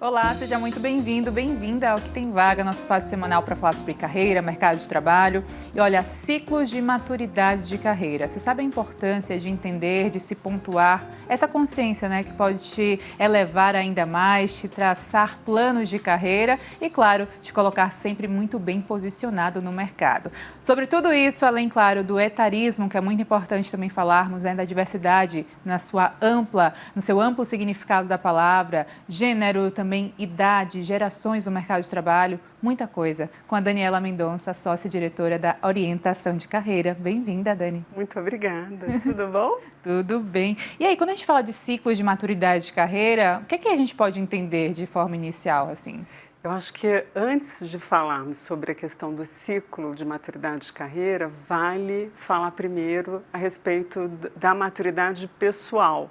Olá, seja muito bem-vindo, bem-vinda ao Que Tem Vaga, nosso espaço semanal para falar sobre carreira, mercado de trabalho e, olha, ciclos de maturidade de carreira. Você sabe a importância de entender, de se pontuar, essa consciência, né, que pode te elevar ainda mais, te traçar planos de carreira e, claro, te colocar sempre muito bem posicionado no mercado. Sobre tudo isso, além, claro, do etarismo, que é muito importante também falarmos, né, da diversidade no seu amplo significado da palavra, gênero, também idade, gerações no mercado de trabalho, muita coisa. Com a Daniela Mendonça, sócia-diretora da Orientação de Carreira. Bem-vinda, Dani. Muito obrigada. Tudo bom? Tudo bem. E aí, quando a gente fala de ciclos de maturidade de carreira, o que é que a gente pode entender de forma inicial, assim? Eu acho que antes de falarmos sobre a questão do ciclo de maturidade de carreira, vale falar primeiro a respeito da maturidade pessoal.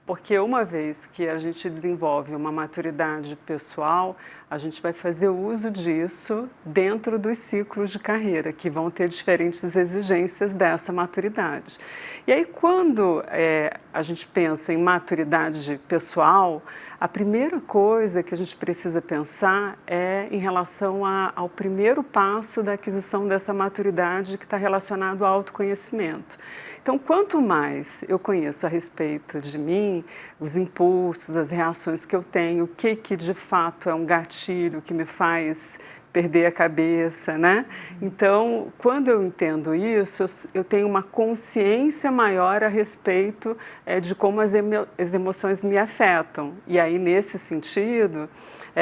Porque uma vez que a gente desenvolve uma maturidade pessoal, a gente vai fazer uso disso dentro dos ciclos de carreira, que vão ter diferentes exigências dessa maturidade. E aí, quando a gente pensa em maturidade pessoal, a primeira coisa que a gente precisa pensar é em relação ao primeiro passo da aquisição dessa maturidade que está relacionado ao autoconhecimento. Então, quanto mais eu conheço a respeito de mim, os impulsos, as reações que eu tenho, o que de fato é um gatilho que me faz perder a cabeça, né? Então, quando eu entendo isso, eu tenho uma consciência maior a respeito de como as emoções me afetam. E aí, nesse sentido,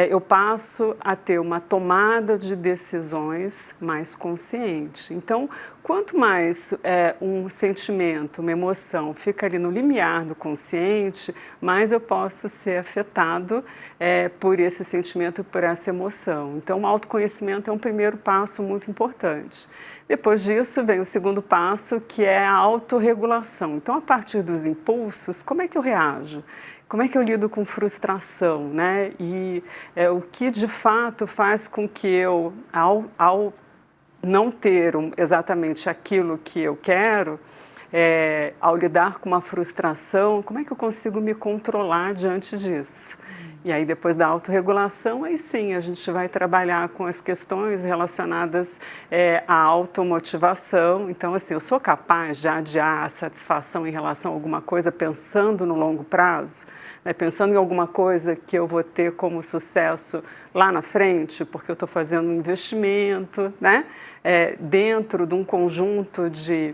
eu passo a ter uma tomada de decisões mais consciente. Então, quanto mais um sentimento, uma emoção fica ali no limiar do consciente, mais eu posso ser afetado por esse sentimento, por essa emoção. Então, o autoconhecimento é um primeiro passo muito importante. Depois disso vem o segundo passo, que é a autorregulação. Então, a partir dos impulsos, como é que eu reajo? Como é que eu lido com frustração, né? E o que de fato faz com que eu, ao não ter exatamente aquilo que eu quero, ao lidar com uma frustração, como é que eu consigo me controlar diante disso? E aí, depois da autorregulação, aí sim, a gente vai trabalhar com as questões relacionadas à automotivação. Então, assim, eu sou capaz de adiar a satisfação em relação a alguma coisa pensando no longo prazo, né? Pensando em alguma coisa que eu vou ter como sucesso lá na frente, porque eu estou fazendo um investimento, né? Dentro de um conjunto de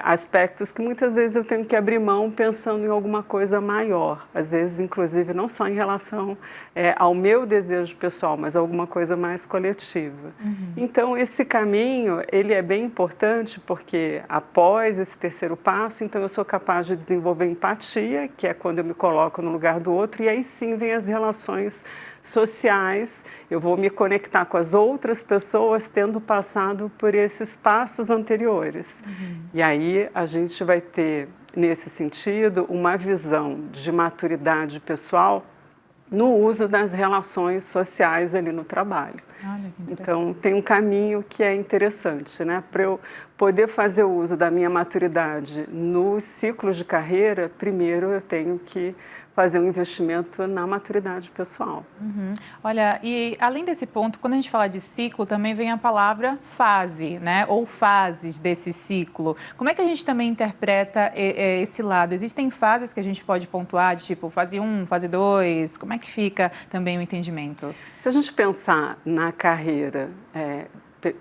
aspectos que muitas vezes eu tenho que abrir mão pensando em alguma coisa maior, às vezes inclusive não só em relação ao meu desejo pessoal, mas alguma coisa mais coletiva. Então esse caminho, ele é bem importante porque após esse terceiro passo, então eu sou capaz de desenvolver empatia, que é quando eu me coloco no lugar do outro, e aí sim vem as relações sociais, eu vou me conectar com as outras pessoas tendo passado por esses passos anteriores. E aí a gente vai ter, nesse sentido, uma visão de maturidade pessoal no uso das relações sociais ali no trabalho. Olha, que então, tem um caminho que é interessante, né? Para eu poder fazer o uso da minha maturidade nos ciclos de carreira, primeiro eu tenho que fazer um investimento na maturidade pessoal. Olha, e além desse ponto, quando a gente fala de ciclo, também vem a palavra fase, né? Ou fases desse ciclo. Como é que a gente também interpreta esse lado? Existem fases que a gente pode pontuar, de tipo fase 1, fase 2? Como é que fica também o entendimento? Se a gente pensar na carreira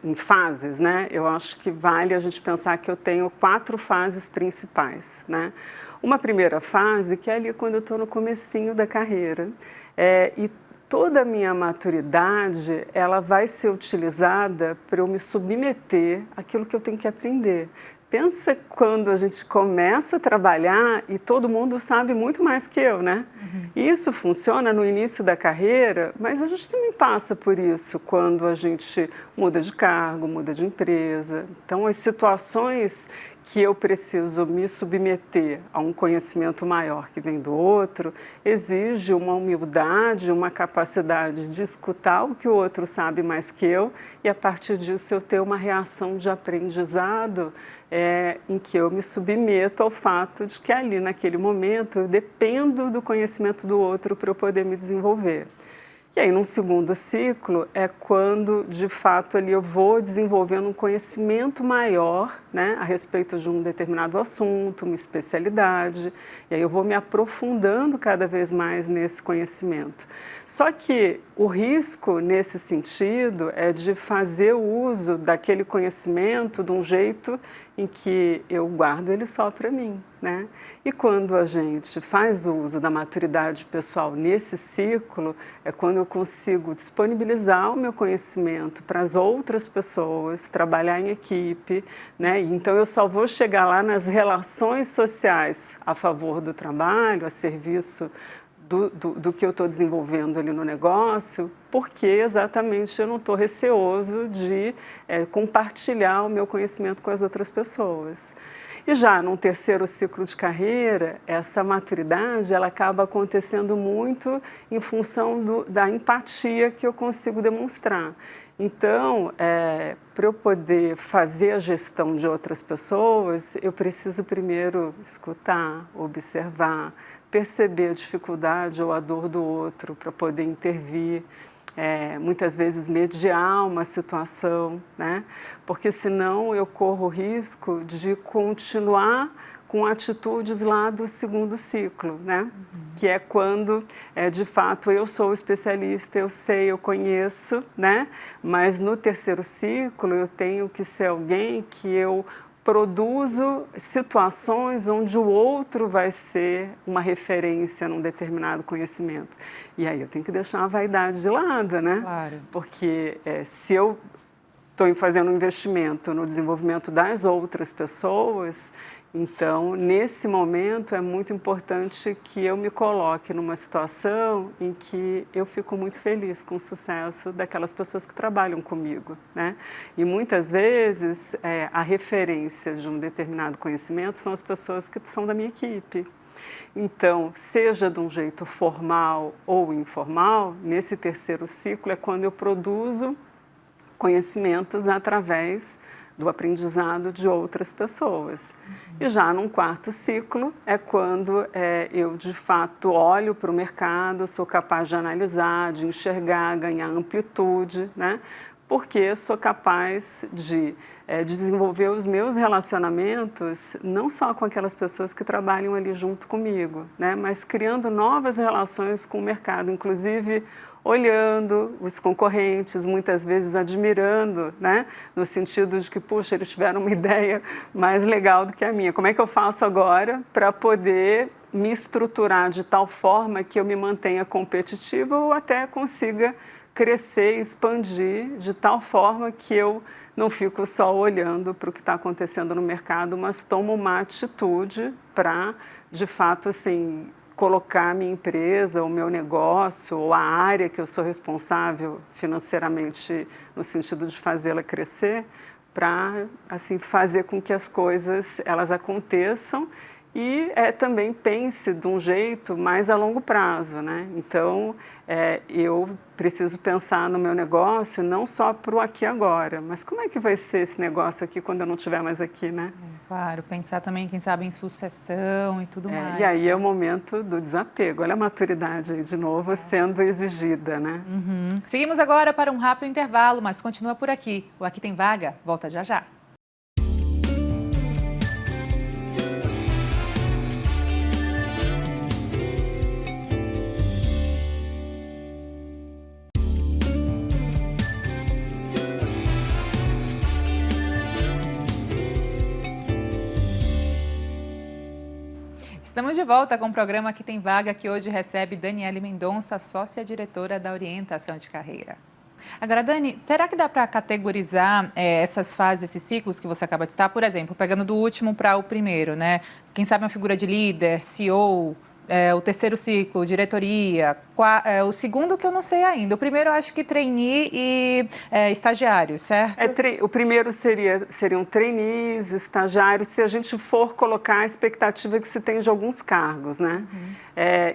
em fases, né? Eu acho que vale a gente pensar que eu tenho 4 fases principais, né? Uma primeira fase que é ali quando eu estou no comecinho da carreira e toda a minha maturidade ela vai ser utilizada para eu me submeter àquilo que eu tenho que aprender. Pensa quando a gente começa a trabalhar e todo mundo sabe muito mais que eu, né? Isso funciona no início da carreira, mas a gente também passa por isso quando a gente muda de cargo, muda de empresa. Então, as situações que eu preciso me submeter a um conhecimento maior que vem do outro, exige uma humildade, uma capacidade de escutar o que o outro sabe mais que eu e, a partir disso, eu ter uma reação de aprendizado em que eu me submeto ao fato de que ali, naquele momento, eu dependo do conhecimento do outro para eu poder me desenvolver. E aí, num segundo ciclo, é quando, de fato, ali eu vou desenvolvendo um conhecimento maior, né, a respeito de um determinado assunto, uma especialidade, e aí eu vou me aprofundando cada vez mais nesse conhecimento. Só que o risco, nesse sentido, é de fazer o uso daquele conhecimento de um jeito em que eu guardo ele só para mim, né? E quando a gente faz uso da maturidade pessoal nesse ciclo, é quando eu consigo disponibilizar o meu conhecimento para as outras pessoas, trabalhar em equipe, né? Então eu só vou chegar lá nas relações sociais a favor do trabalho, a serviço do que eu estou desenvolvendo ali no negócio, porque exatamente eu não estou receoso de compartilhar o meu conhecimento com as outras pessoas. E já num terceiro ciclo de carreira, essa maturidade ela acaba acontecendo muito em função da empatia que eu consigo demonstrar. Então, para eu poder fazer a gestão de outras pessoas, eu preciso primeiro escutar, observar, perceber a dificuldade ou a dor do outro para poder intervir, muitas vezes mediar uma situação, né? Porque senão eu corro o risco de continuar com atitudes lá do segundo ciclo, né? Que é quando, de fato, eu sou especialista, eu sei, eu conheço, né? Mas no terceiro ciclo eu tenho que ser alguém que eu produzo situações onde o outro vai ser uma referência num determinado conhecimento. E aí eu tenho que deixar a vaidade de lado, né? Claro. Porque se eu estou fazendo um investimento no desenvolvimento das outras pessoas, então, nesse momento, é muito importante que eu me coloque numa situação em que eu fico muito feliz com o sucesso daquelas pessoas que trabalham comigo, né? E muitas vezes, a referência de um determinado conhecimento são as pessoas que são da minha equipe. Então, seja de um jeito formal ou informal, nesse terceiro ciclo é quando eu produzo conhecimentos através do aprendizado de outras pessoas. E já num quarto ciclo é quando eu, de fato, olho para o mercado, sou capaz de analisar, de enxergar, ganhar amplitude, né? Porque sou capaz de desenvolver os meus relacionamentos não só com aquelas pessoas que trabalham ali junto comigo, né? Mas criando novas relações com o mercado, inclusive olhando os concorrentes, muitas vezes admirando, né? No sentido de que, puxa, eles tiveram uma ideia mais legal do que a minha. Como é que eu faço agora para poder me estruturar de tal forma que eu me mantenha competitiva ou até consiga crescer, expandir de tal forma que eu não fico só olhando para o que está acontecendo no mercado, mas tomo uma atitude para, de fato, assim, colocar a minha empresa, o meu negócio, ou a área que eu sou responsável financeiramente, no sentido de fazê-la crescer, para assim, fazer com que as coisas elas aconteçam e também pense de um jeito mais a longo prazo, né? Então, eu preciso pensar no meu negócio não só para o aqui e agora, mas como é que vai ser esse negócio aqui quando eu não estiver mais aqui, né? Claro, pensar também, quem sabe, em sucessão e tudo mais. E aí é o momento do desapego. Olha a maturidade aí de novo sendo exigida, né? Uhum. Seguimos agora para um rápido intervalo, mas continua por aqui. O Aqui Tem Vaga volta já já. Estamos de volta com o programa Aqui Tem Vaga, que hoje recebe Daniele Mendonça, sócia-diretora da Orientação de Carreira. Agora, Dani, será que dá para categorizar essas fases, esses ciclos que você acaba de citar? Por exemplo, pegando do último para o primeiro, né? Quem sabe uma figura de líder, CEO, o terceiro ciclo, diretoria, o segundo que eu não sei ainda. O primeiro eu acho que trainee e estagiário, certo? O primeiro seriam trainees, estagiários, se a gente for colocar a expectativa que se tem de alguns cargos, né? Uhum.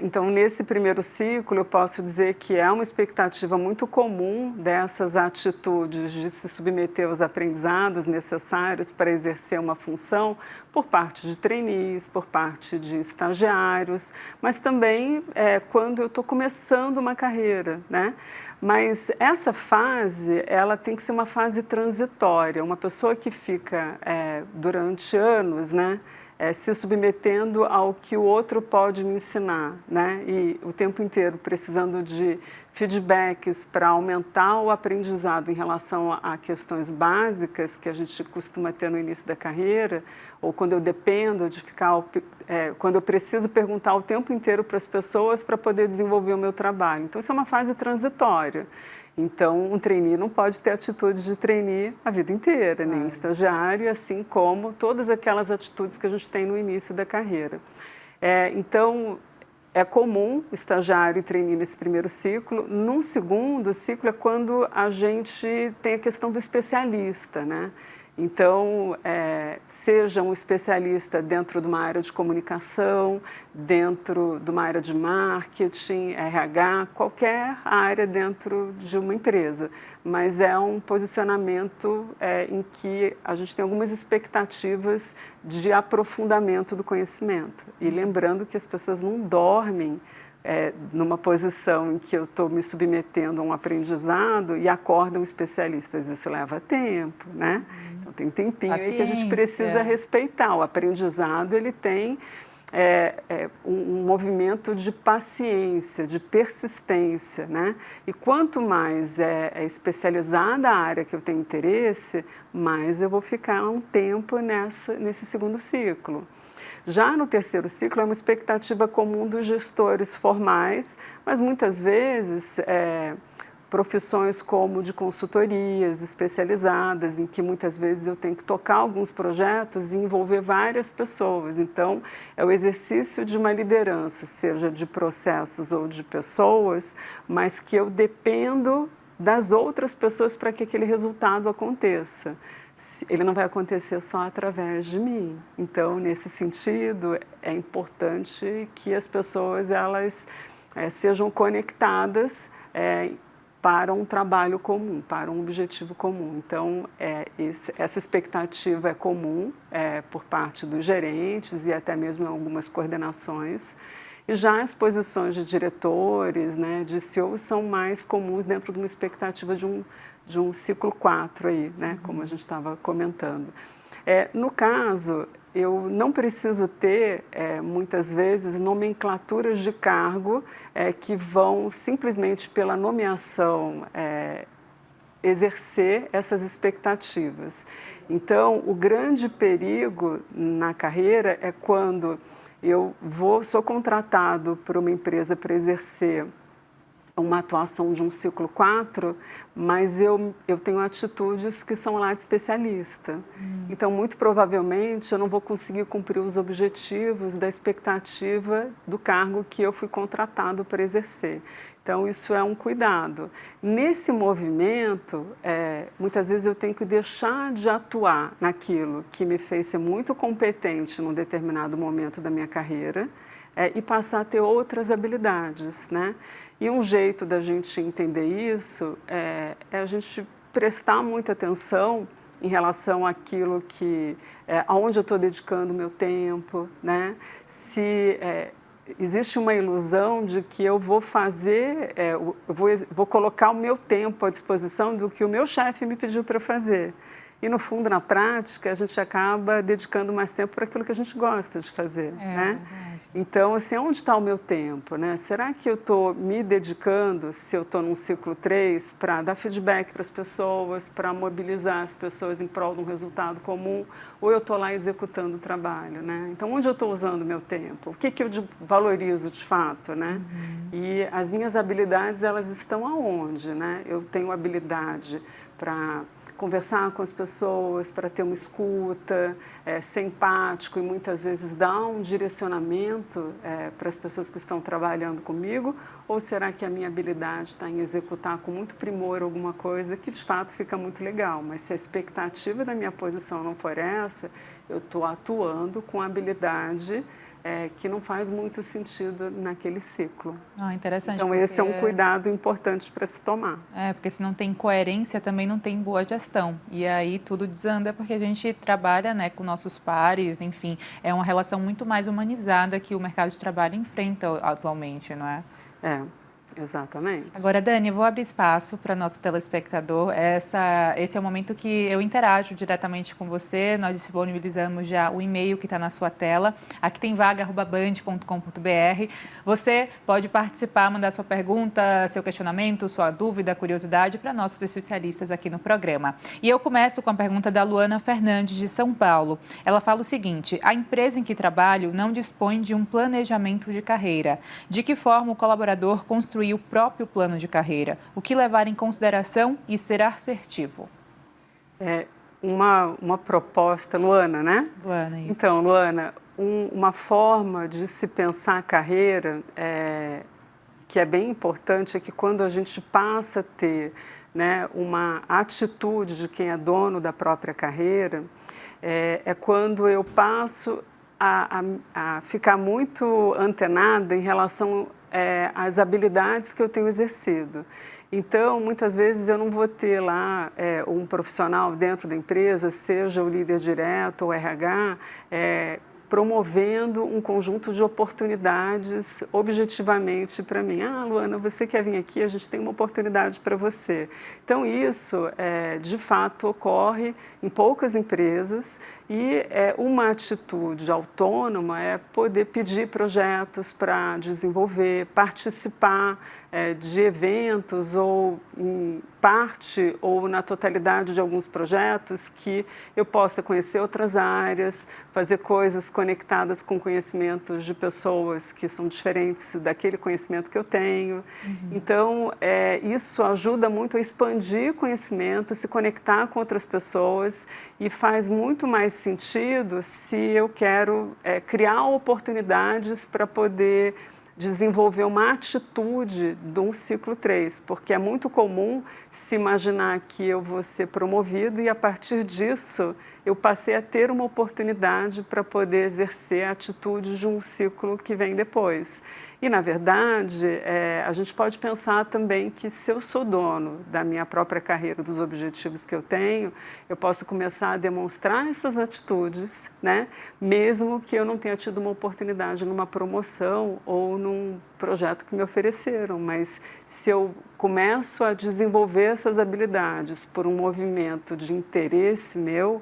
Então, nesse primeiro ciclo, eu posso dizer que é uma expectativa muito comum dessas atitudes de se submeter aos aprendizados necessários para exercer uma função por parte de trainees, por parte de estagiários, mas também quando eu estou começando começando uma carreira, né? Mas essa fase, ela tem que ser uma fase transitória. Uma pessoa que fica durante anos, né, se submetendo ao que o outro pode me ensinar, né? E o tempo inteiro precisando de feedbacks para aumentar o aprendizado em relação a questões básicas que a gente costuma ter no início da carreira, ou quando eu dependo de ficar, quando eu preciso perguntar o tempo inteiro para as pessoas para poder desenvolver o meu trabalho. Então, isso é uma fase transitória. Então, um trainee não pode ter atitude de trainee a vida inteira, nem um estagiário, assim como todas aquelas atitudes que a gente tem no início da carreira. Então, é comum estagiário e trainee nesse primeiro ciclo. Num segundo ciclo é quando a gente tem a questão do especialista, né? Então, seja um especialista dentro de uma área de comunicação, dentro de uma área de marketing, RH, qualquer área dentro de uma empresa. Mas é um posicionamento em que a gente tem algumas expectativas de aprofundamento do conhecimento. E lembrando que as pessoas não dormem numa posição em que eu estou me submetendo a um aprendizado e acordam especialistas. Isso leva tempo, né? Então, tem um tempinho aí que a gente precisa respeitar. O aprendizado, ele tem um movimento de paciência, de persistência, né? E quanto mais é especializada a área que eu tenho interesse, mais eu vou ficar um tempo nesse segundo ciclo. Já no terceiro ciclo, é uma expectativa comum dos gestores formais, mas muitas vezes profissões como de consultorias especializadas, em que muitas vezes eu tenho que tocar alguns projetos e envolver várias pessoas. Então, é o exercício de uma liderança, seja de processos ou de pessoas, mas que eu dependo das outras pessoas para que aquele resultado aconteça. Ele não vai acontecer só através de mim. Então, nesse sentido, é importante que as pessoas elas sejam conectadas para um trabalho comum, para um objetivo comum. Então, essa expectativa é comum por parte dos gerentes e até mesmo em algumas coordenações. E já as posições de diretores, né, de CEOs, são mais comuns dentro de uma expectativa de um ciclo 4 aí, né, como a gente estava comentando. No caso, eu não preciso ter, muitas vezes, nomenclaturas de cargo que vão simplesmente pela nomeação exercer essas expectativas. Então, o grande perigo na carreira é quando eu sou contratado por uma empresa para exercer uma atuação de um ciclo 4, mas eu tenho atitudes que são lá de especialista. Então, muito provavelmente, eu não vou conseguir cumprir os objetivos da expectativa do cargo que eu fui contratado para exercer. Então, isso é um cuidado. Nesse movimento, muitas vezes eu tenho que deixar de atuar naquilo que me fez ser muito competente num determinado momento da minha carreira e passar a ter outras habilidades, né? E um jeito da gente entender isso é a gente prestar muita atenção em relação àquilo aonde eu estou dedicando o meu tempo, né? Se existe uma ilusão de que eu vou fazer, vou colocar o meu tempo à disposição do que o meu chefe me pediu para fazer. E, no fundo, na prática, a gente acaba dedicando mais tempo para aquilo que a gente gosta de fazer, né? Verdade. Então, assim, onde está o meu tempo, né? Será que eu estou me dedicando, se eu estou num ciclo 3, para dar feedback para as pessoas, para mobilizar as pessoas em prol de um resultado comum, ou eu estou lá executando o trabalho, né? Então, onde eu estou usando o meu tempo? O que eu valorizo de fato, né? E as minhas habilidades, elas estão aonde, né? Eu tenho habilidade para conversar com as pessoas, para ter uma escuta, ser empático e muitas vezes dar um direcionamento para as pessoas que estão trabalhando comigo? Ou será que a minha habilidade está em executar com muito primor alguma coisa que de fato fica muito legal, mas se a expectativa da minha posição não for essa, eu estou atuando com habilidade que não faz muito sentido naquele ciclo. Interessante. Então, esse é um cuidado importante para se tomar. Porque se não tem coerência, também não tem boa gestão. E aí tudo desanda porque a gente trabalha, né, com nossos pares, enfim, é uma relação muito mais humanizada que o mercado de trabalho enfrenta atualmente, não é? Exatamente. Agora, Dani, eu vou abrir espaço para nosso telespectador. Esse é o momento que eu interajo diretamente com você. Nós disponibilizamos já o e-mail que está na sua tela. Aqui tem vaga@band.com.br. Você pode participar, mandar sua pergunta, seu questionamento, sua dúvida, curiosidade para nossos especialistas aqui no programa. E eu começo com a pergunta da Luana Fernandes, de São Paulo. Ela fala o seguinte: a empresa em que trabalho não dispõe de um planejamento de carreira. De que forma o colaborador construir o próprio plano de carreira? O que levar em consideração e ser assertivo? É uma proposta, Luana, né? Luana, isso. Então, Luana, uma forma de se pensar a carreira que é bem importante é que quando a gente passa a ter, né, uma atitude de quem é dono da própria carreira, é quando eu passo a ficar muito antenada em relação às habilidades que eu tenho exercido. Então, muitas vezes eu não vou ter lá um profissional dentro da empresa, seja o líder direto ou RH, promovendo um conjunto de oportunidades objetivamente para mim. Ah, Luana, você quer vir aqui? A gente tem uma oportunidade para você. Então, isso, de fato, ocorre em poucas empresas e uma atitude autônoma é poder pedir projetos para desenvolver, participar de eventos ou em parte ou na totalidade de alguns projetos que eu possa conhecer outras áreas, fazer coisas conectadas com conhecimentos de pessoas que são diferentes daquele conhecimento que eu tenho. Então, isso ajuda muito a expandir conhecimento, se conectar com outras pessoas e faz muito mais sentido se eu quero criar oportunidades para poder desenvolver uma atitude de um ciclo 3, porque é muito comum se imaginar que eu vou ser promovido e a partir disso eu passei a ter uma oportunidade para poder exercer a atitude de um ciclo que vem depois. E, na verdade, a gente pode pensar também que se eu sou dono da minha própria carreira, dos objetivos que eu tenho, eu posso começar a demonstrar essas atitudes, né? Mesmo que eu não tenha tido uma oportunidade numa promoção ou num projeto que me ofereceram. Mas se eu começo a desenvolver essas habilidades por um movimento de interesse meu,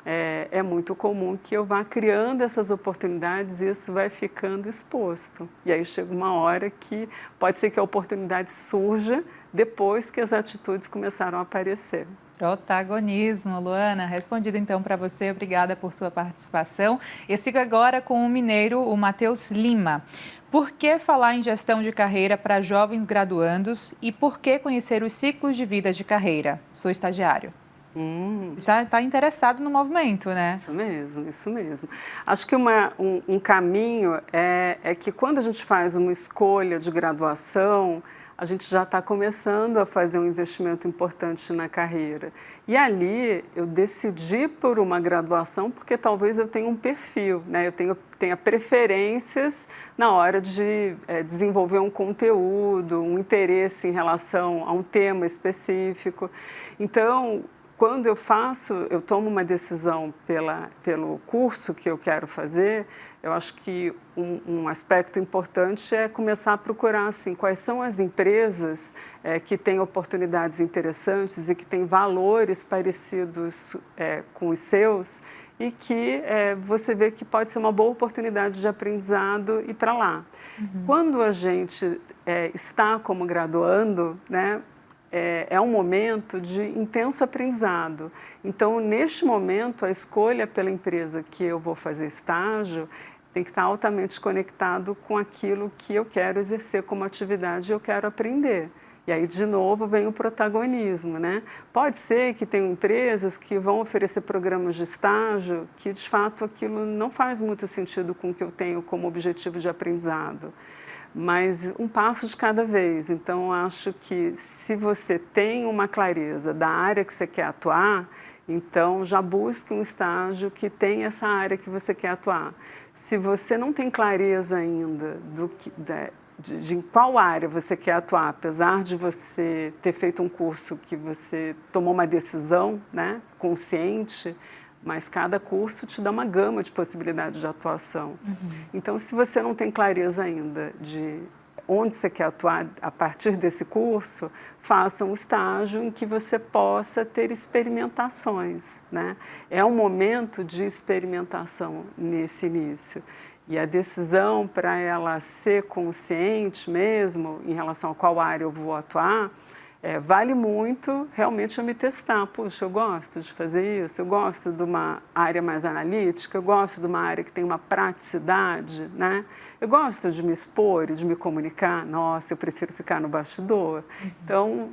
é muito comum que eu vá criando essas oportunidades e isso vai ficando exposto. E aí chega uma hora que pode ser que a oportunidade surja depois que as atitudes começaram a aparecer. Protagonismo, Luana. Respondido então para você, obrigada por sua participação. Eu sigo agora com o mineiro, o Matheus Lima. Por que falar em gestão de carreira para jovens graduandos e por que conhecer os ciclos de vida de carreira? Sou estagiário. Já está interessado no movimento, né? Isso mesmo. Acho que um caminho é que quando a gente faz uma escolha de graduação, a gente já está começando a fazer um investimento importante na carreira. E ali eu decidi por uma graduação porque talvez eu tenha um perfil, né? Eu tenha preferências na hora de desenvolver um conteúdo, um interesse em relação a um tema específico. Então, quando eu tomo uma decisão pelo curso que eu quero fazer, eu acho que um aspecto importante é começar a procurar assim, quais são as empresas que têm oportunidades interessantes e que têm valores parecidos com os seus e que você vê que pode ser uma boa oportunidade de aprendizado e para lá. Quando a gente está como graduando, né, é um momento de intenso aprendizado. Então, neste momento, a escolha pela empresa que eu vou fazer estágio tem que estar altamente conectado com aquilo que eu quero exercer como atividade e eu quero aprender. E aí, de novo, vem o protagonismo, né? Pode ser que tenham empresas que vão oferecer programas de estágio que, de fato, aquilo não faz muito sentido com o que eu tenho como objetivo de aprendizado. Mas um passo de cada vez. Então, acho que se você tem uma clareza da área que você quer atuar, então já busque um estágio que tenha essa área que você quer atuar. Se você não tem clareza ainda de em qual área você quer atuar, apesar de você ter feito um curso que você tomou uma decisão, né, consciente, mas cada curso te dá uma gama de possibilidades de atuação. Então, se você não tem clareza ainda de onde você quer atuar a partir desse curso, faça um estágio em que você possa ter experimentações, né? É um momento de experimentação nesse início. E a decisão para ela ser consciente mesmo em relação a qual área eu vou atuar, vale muito realmente eu me testar. Puxa, eu gosto de fazer isso, eu gosto de uma área mais analítica, eu gosto de uma área que tem uma praticidade, né? Eu gosto de me expor e de me comunicar. Nossa, eu prefiro ficar no bastidor. Então,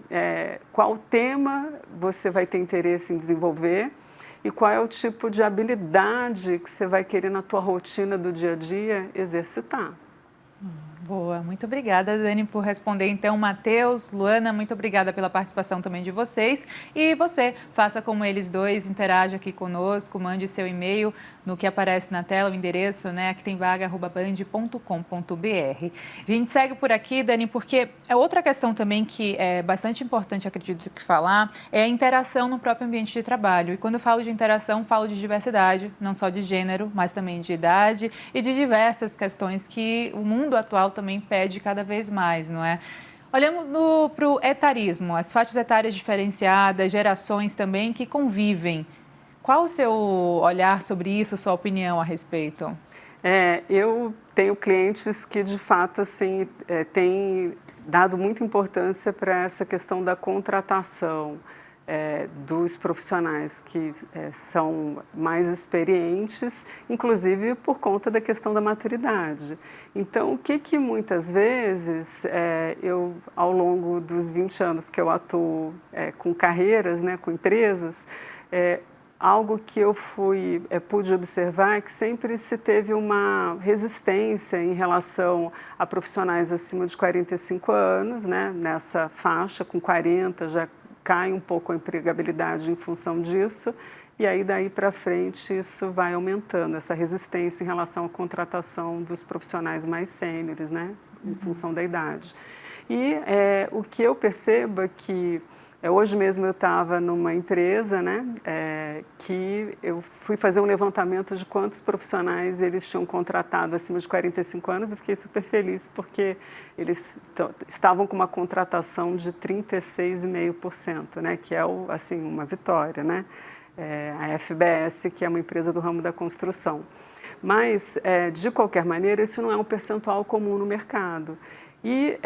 qual tema você vai ter interesse em desenvolver e qual é o tipo de habilidade que você vai querer na tua rotina do dia a dia exercitar. Boa, muito obrigada, Dani, por responder. Então, Matheus, Luana, muito obrigada pela participação também de vocês. E você, faça como eles dois, interaja aqui conosco, mande seu e-mail no que aparece na tela, o endereço, né, aqui tem vaga@band.com.br. A gente segue por aqui, Dani, porque é outra questão também que é bastante importante, acredito que falar, é a interação no próprio ambiente de trabalho. E quando eu falo de interação, falo de diversidade, não só de gênero, mas também de idade e de diversas questões que o mundo atual também pede cada vez mais, não é? Olhando para o etarismo, as faixas etárias diferenciadas, gerações também que convivem. Qual o seu olhar sobre isso, sua opinião a respeito? Eu tenho clientes que, de fato, assim, têm dado muita importância para essa questão da contratação dos profissionais que são mais experientes, inclusive por conta da questão da maturidade. Então, o que muitas vezes eu, ao longo dos 20 anos que eu atuo com carreiras, né, com empresas, algo que eu pude observar é que sempre se teve uma resistência em relação a profissionais acima de 45 anos, né? Nessa faixa, com 40 já cai um pouco a empregabilidade em função disso, e aí daí para frente isso vai aumentando, essa resistência em relação à contratação dos profissionais mais sêniores, né? Em função da idade. E o que eu percebo é que hoje mesmo eu estava numa empresa, né, que eu fui fazer um levantamento de quantos profissionais eles tinham contratado acima de 45 anos e fiquei super feliz porque eles estavam com uma contratação de 36,5%, né, que é assim, uma vitória, né? A FBS, que é uma empresa do ramo da construção. Mas, de qualquer maneira, isso não é um percentual comum no mercado. E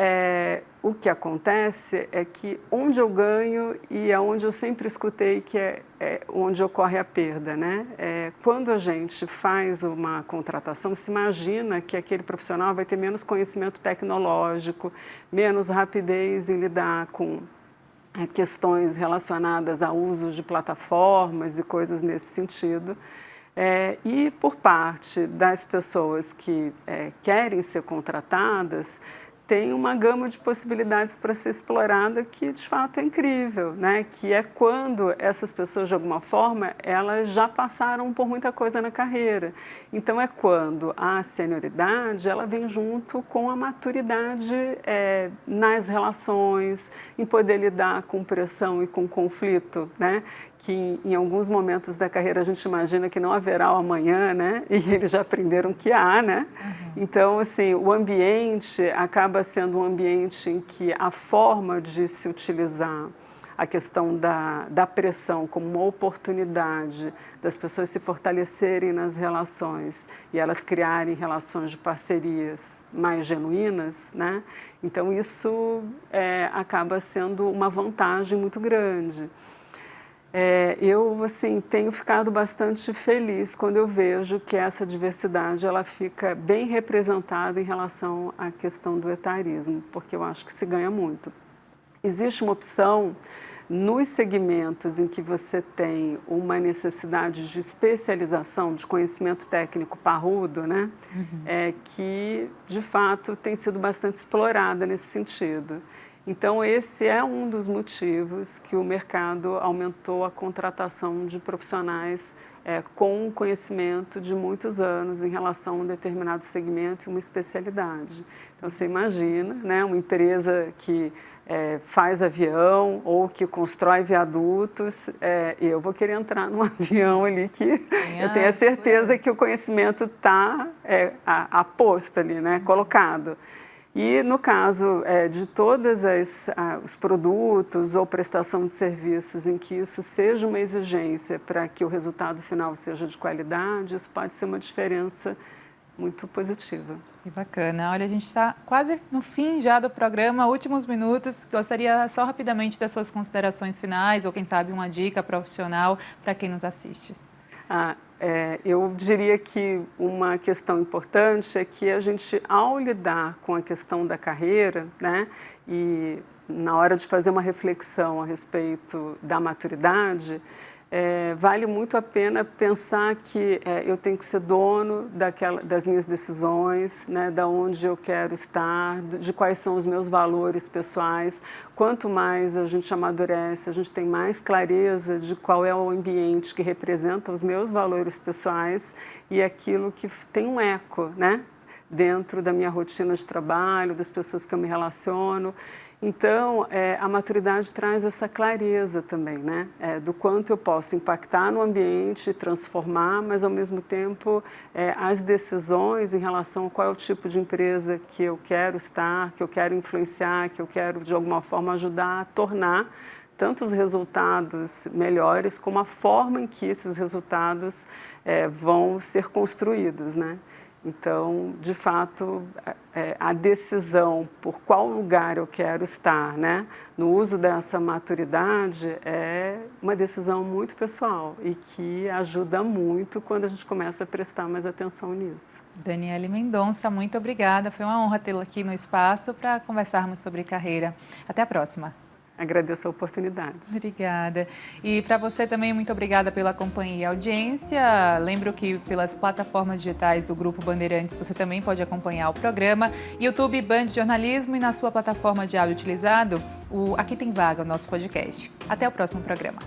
o que acontece é que onde eu ganho e aonde eu sempre escutei que é onde ocorre a perda, né? Quando a gente faz uma contratação, se imagina que aquele profissional vai ter menos conhecimento tecnológico, menos rapidez em lidar com questões relacionadas ao uso de plataformas e coisas nesse sentido. E por parte das pessoas que querem ser contratadas, tem uma gama de possibilidades para ser explorada que, de fato, é incrível, né? Que é quando essas pessoas, de alguma forma, elas já passaram por muita coisa na carreira. Então, é quando a senioridade, ela vem junto com a maturidade nas relações, em poder lidar com pressão e com conflito, né? Que em alguns momentos da carreira a gente imagina que não haverá o amanhã, né? E eles já aprenderam que há, né? Então, assim, o ambiente acaba sendo um ambiente em que a forma de se utilizar a questão da pressão como uma oportunidade das pessoas se fortalecerem nas relações e elas criarem relações de parcerias mais genuínas, né? Então, isso acaba sendo uma vantagem muito grande. Eu, assim, tenho ficado bastante feliz quando eu vejo que essa diversidade ela fica bem representada em relação à questão do etarismo, porque eu acho que se ganha muito. Existe uma opção nos segmentos em que você tem uma necessidade de especialização, de conhecimento técnico parrudo, né? Que, de fato, tem sido bastante explorada nesse sentido. Então, esse é um dos motivos que o mercado aumentou a contratação de profissionais com conhecimento de muitos anos em relação a um determinado segmento e uma especialidade. Então, você imagina, né, uma empresa que faz avião ou que constrói viadutos, eu vou querer entrar num avião ali que eu tenho a certeza que o conhecimento está aposto ali, né, colocado. E no caso de todos os produtos ou prestação de serviços em que isso seja uma exigência para que o resultado final seja de qualidade, isso pode ser uma diferença muito positiva. Que bacana. Olha, a gente está quase no fim já do programa, últimos minutos. Gostaria só rapidamente das suas considerações finais ou, quem sabe, uma dica profissional para quem nos assiste. Eu diria que uma questão importante é que a gente, ao lidar com a questão da carreira, né, e na hora de fazer uma reflexão a respeito da maturidade, vale muito a pena pensar que eu tenho que ser dono das minhas decisões, né, da onde eu quero estar, de quais são os meus valores pessoais. Quanto mais a gente amadurece, a gente tem mais clareza de qual é o ambiente que representa os meus valores pessoais e aquilo que tem um eco, né, dentro da minha rotina de trabalho, das pessoas que eu me relaciono. Então, a maturidade traz essa clareza também, né? Do quanto eu posso impactar no ambiente, transformar, mas ao mesmo tempo as decisões em relação a qual é o tipo de empresa que eu quero estar, que eu quero influenciar, que eu quero de alguma forma ajudar a tornar tanto os resultados melhores como a forma em que esses resultados vão ser construídos, né? Então, de fato, a decisão por qual lugar eu quero estar, né, no uso dessa maturidade é uma decisão muito pessoal e que ajuda muito quando a gente começa a prestar mais atenção nisso. Daniele Mendonça, muito obrigada. Foi uma honra tê-la aqui no espaço para conversarmos sobre carreira. Até a próxima. Agradeço a oportunidade. Obrigada. E para você também, muito obrigada pela companhia e audiência. Lembro que pelas plataformas digitais do Grupo Bandeirantes você também pode acompanhar o programa. YouTube Band Jornalismo e na sua plataforma de áudio utilizado, Aqui Tem Vaga, o nosso podcast. Até o próximo programa.